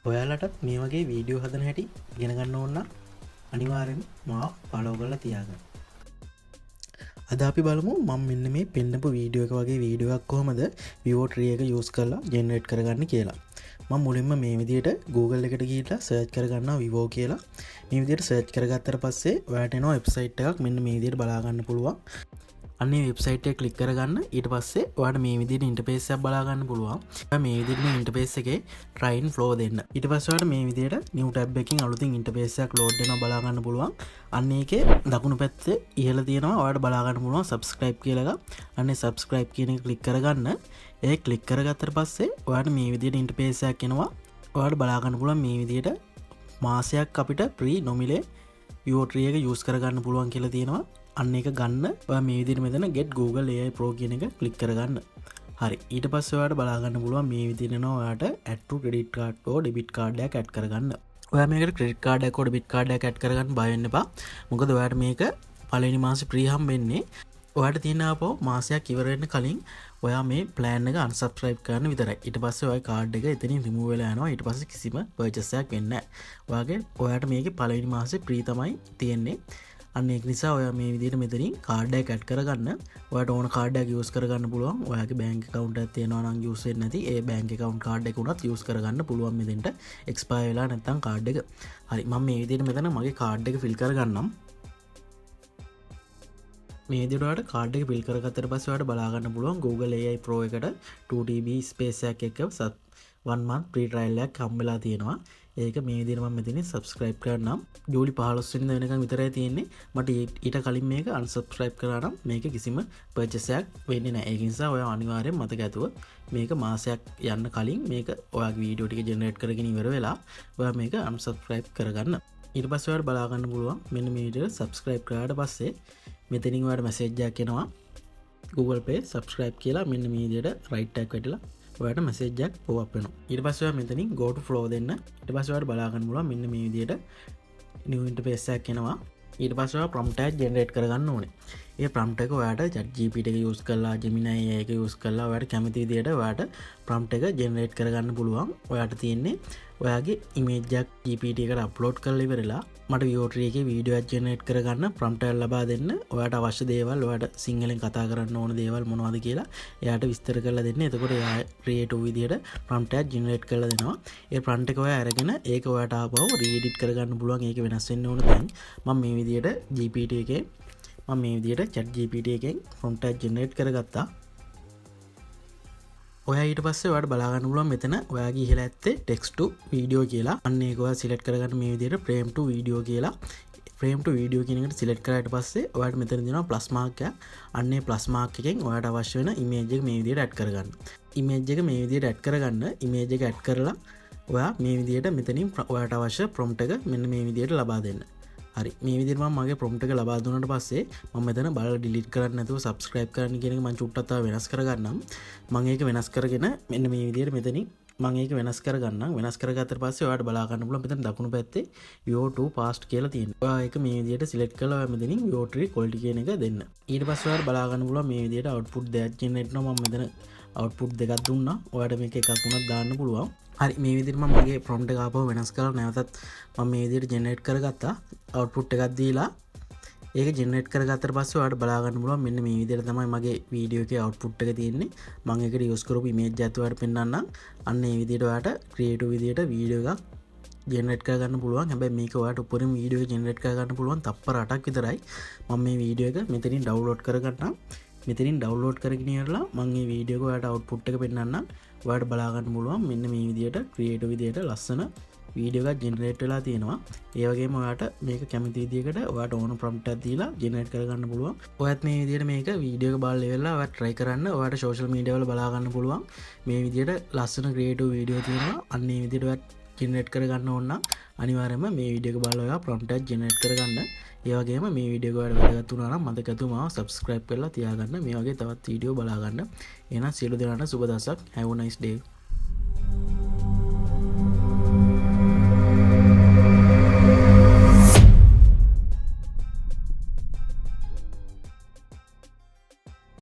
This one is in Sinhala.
ඔයාලටත් මේ වගේ වීඩියෝ හදන හැටි ඉගෙන ගන්න ඕන නම් අනිවාර්යෙන් මාව ෆලෝ කරලා තියාගන්න. අද අපි බලමු මම මෙන්න මේ පෙන්නපු වීඩියෝ එක වගේ වීඩියෝ එකක් කොහමද Vivo Tree එක use කරලා ජෙනරේට් කරගන්නේ කියලා. මම මුලින්ම මේ විදිහට Google එකට ගිහිල්ලා search කරගන්නවා Vivo කියලා. මේ විදිහට search කරගත්තට පස්සේ ඔයාලට එනවා වෙබ්සයිට් එකක් මෙන්න මේ විදිහට බලා ගන්න පුළුවන්. අන්නේ වෙබ්සයිට් එක ක්ලික් කරගන්න. ඊට පස්සේ ඔයාලට මේ විදිහට ඉන්ටර්ෆේස් එකක් බලා ගන්න පුළුවන්. මේ විදිහට මේ ඉන්ටර්ෆේස් එකේ try and flow දෙන්න. ඊට පස්සේ ඔයාලට මේ විදිහට new tab එකකින් අලුතින් ඉන්ටර්ෆේස් එකක් load වෙනවා බලා ගන්න පුළුවන්. අන්න ඒකේ දකුණු පැත්තේ ඉහළ තියෙනවා ඔයාලට බලා ගන්න පුළුවන් subscribe කියලා එකක්. අන්නේ subscribe කියන එක ක්ලික් කරගන්න. ඒ ක්ලික් කරගත්තට පස්සේ ඔයාලට මේ විදිහට ඉන්ටර්ෆේස් එකක් එනවා. ඔයාලට බලා ගන්න පුළුවන් මේ විදිහට මාසයක් අපිට free නොමිලේ Vivo Tree එක use කරගන්න පුළුවන් කියලා තියෙනවා. අන්න එක ගන්න ඔයා මේ විදිහට මෙතන get Google AI Pro කියන එක ක්ලික් කරගන්න. හරි. ඊට පස්සේ ඔයාලට බලා ගන්න පුළුවන් මේ විදිහට එනවා ඔයාලට add to credit card or debit card එකක් add කරගන්න. ඔයා මේකට credit card එකක් or debit card එකක් add කරගන්න බය වෙන්න එපා. මොකද ඔයාලට මේක පළවෙනි මාසේ free හම්බෙන්නේ. ඔයාලට තියෙන ආපහු මාසයක් ඉවර වෙන්න කලින් ඔයා මේ plan එක unsubscribe කරන්න විතරයි. ඊට පස්සේ ඔයාගේ card එක එතනින් remove වෙලා යනවා. ඊට පස්සේ කිසිම purchase එකක් වෙන්නේ නැහැ. ඔයාට මේකේ පළවෙනි මාසේ free තමයි තියෙන්නේ. අන්න ඒක නිසා ඔයා මේ විදිහට මෙතනින් කාඩ් එකක් ඇඩ් කරගන්න. ඔයාට ඕන කාඩ් එකක් යූස් කරගන්න පුළුවන්. ඔයාගේ බැංක් account එකක් තියෙනවා නම් යූස් වෙන්නේ නැති ඒ බැංක් account කාඩ් එක උනත් යූස් කරගන්න පුළුවන් මෙතෙන්ට expire වෙලා නැත්නම් කාඩ් එක. හරි මම මේ විදිහට මෙතන මගේ කාඩ් එක fill කරගන්නම්. මේ විදිහට ඔයාලට කාඩ් එක fill කරගත්තට පස්සේ ඔයාලට බලා ගන්න පුළුවන් Google AI Pro එකට 2GB space එකක් එක්ක 1 month free trial එකක් හම්බෙලා තියෙනවා. ඒක මේ විදිහට මම මෙතන subscribe කරනම් ජූලි 15 වෙනිදා වෙනකන් විතරයි තියෙන්නේ. මට ඊට කලින් මේක unsubscribe කරා නම් මේක කිසිම purchase එකක් වෙන්නේ නැහැ. ඒක නිසා ඔයා අනිවාර්යෙන් මතක ඇතුව මේක මාසයක් යන්න කලින් මේක ඔයාගේ වීඩියෝ ටික generate කරගෙන ඉවර වෙලා ඔයා මේක unsubscribe කරගන්න. ඊට පස්සේ ඔයාලට බලා ගන්න පුළුවන් මෙන්න මේ විදිහට subscribe කරාට පස්සේ මෙතනින් ඔයාලට message එකක් එනවා Google Pay subscribe කියලා මෙන්න මේ විදිහට right tag වැටලා ඔයාලට message එකක් pop up වෙනවා. ඊට පස්සේ ඔයා මෙතනින් go to flow දෙන්න. ඊට පස්සේ ඔයාලට බලා ගන්න පුළුවන් මෙන්න මේ විදිහට new interface එකක් එනවා. ඊට පස්සේ ඔයා prompt එකක් generate කරගන්න ඕනේ. ඒ prompt එක ඔයාලට ChatGPT එක use කරලා Gemini AI එක use කරලා ඔයාලට කැමති විදිහට ඔයාලට prompt එක generate කරගන්න පුළුවන්. ඔයාලට තියෙන්නේ ඔයාගේ image එකක් GPT එකට upload කරලා ඉවරලා මට Vivo Tree එකේ වීඩියෝ එකක් generate කරගන්න prompt එකක් ලබා දෙන්න. ඔයාලට අවශ්‍ය දේවල් ඔයාලට සිංහලෙන් කතා කරන්න ඕන දේවල් මොනවද කියලා එයාට විස්තර කරලා දෙන්න. එතකොට එයා creative විදිහට prompt එකක් generate කරලා දෙනවා. ඒ prompt එක ඔයා අරගෙන ඒක ඔයාට ආපහු re-edit කරගන්න පුළුවන්. ඒක වෙනස් වෙන්න ඕන තැන් මම මේ විදිහට GPT එකේ මම මේ විදිහට ChatGPT එකෙන් prompt එකක් generate කරගත්තා. ඔයා ඊට පස්සේ ඔයාලට බලා ගන්න පුළුවන් මෙතන ඔයාගේ ඉහළ ඇත්තේ text to video කියලා. අන්න ඒක ඔයා select කරගන්න මේ විදිහට frame to video කියලා. frame to video කියන එකට select කරාට පස්සේ ඔයාලට මෙතන දෙනවා plus mark එක. අන්නේ plus mark එකෙන් ඔයාලට අවශ්‍ය වෙන image එක මේ විදිහට add කරගන්න. image එක මේ විදිහට add කරගන්න. image එක add කරලා ඔයා මේ විදිහට මෙතනින් ඔයාලට අවශ්‍ය prompt එක මෙන්න මේ විදිහට ලබා දෙන්න. හරි මේ විදිහට මම මගේ prompt එක ලබා දුන්නාට පස්සේ මම මෙතන බලලා delete කරන්න නැතුව subscribe කරන්න කියන එක මම චුට්ටක් තව වෙනස් කරගන්නම්. මම ඒක වෙනස් කරගෙන මෙන්න මේ විදිහට මෙතනින් මම ඒක වෙනස් කරගන්නම්. වෙනස් කරගත්තට පස්සේ ඔයාලට බලා ගන්න පුළුවන් මෙතන දකුණු පැත්තේ Vivo to past කියලා තියෙනවා. ඔයා ඒක මේ විදිහට select කරලා ඔයා මෙතනින් Vivo Tree quality කියන එක දෙන්න. ඊට පස්සේ ඔයාලට බලා ගන්න පුළුවන් මේ විදිහට output දෙකක් generate කරනවා. මම මෙතන output දෙකක් දුන්නා. ඔයාලට මේක එකක් වුණත් දාන්න පුළුවන්. හරි මේ විදිහට මම මගේ prompt එක ආපහු වෙනස් කරලා නැවතත් මම මේ විදිහට generate කරගත්තා. output එකක් දීලා ඒක generate කරගත්තට පස්සේ ඔයාලට බලා ගන්න පුළුවන් මෙන්න මේ විදිහට තමයි මගේ වීඩියෝ එකේ output එක තියෙන්නේ. මම ඒකට use කරපු image එකත් ඔයාලට පෙන්නන්නම්. අන්න ඒ විදිහට ඔයාලට creative විදිහට වීඩියෝ එකක් generate කරගන්න පුළුවන්. හැබැයි මේක ඔයාලට උඩින් වීඩියෝ එක generate කරගන්න පුළුවන් තප්පර 8ක් විතරයි. මම මේ වීඩියෝ එක මෙතනින් download කරගන්නම්. මෙතනින් download කරගෙන ඉවරලා මම මේ වීඩියෝ එක ඔයාලට output එක පෙන්නන්නම්. ඔයාලට බලා ගන්න පුළුවන් මෙන්න මේ විදිහට creative විදිහට ලස්සන වීඩියෝ එකක් generate වෙලා තියෙනවා. ඒ වගේම ඔයාලට මේක කැමති විදිහකට ඔයාලට ඕන prompt එකක් දීලා generate කරගන්න පුළුවන්. ඔයත් මේ විදිහට මේක වීඩියෝ එක බලලා ඉවරලා ඔයාලට try කරන්න. ඔයාලට social media වල බලා ගන්න පුළුවන්. මේ විදිහට ලස්සන creative වීඩියෝ තියෙනවා. අන්න ඒ විදිහට ඔයාලට generate කරගන්න ඕන නම් අනිවාර්යයෙන්ම මේ වීඩියෝ එක බලලා ඔයා prompt එකක් generate කරගන්න. ඒ වගේම මේ වීඩියෝ එක ඔයාලට වැදගත් වුණා නම් මතක ඇතුව මාව subscribe කරලා තියාගන්න. මේ වගේ තවත් වීඩියෝ බලා ගන්න. එහෙනම් සියලු දෙනාට සුබ දවසක්. Have a nice day.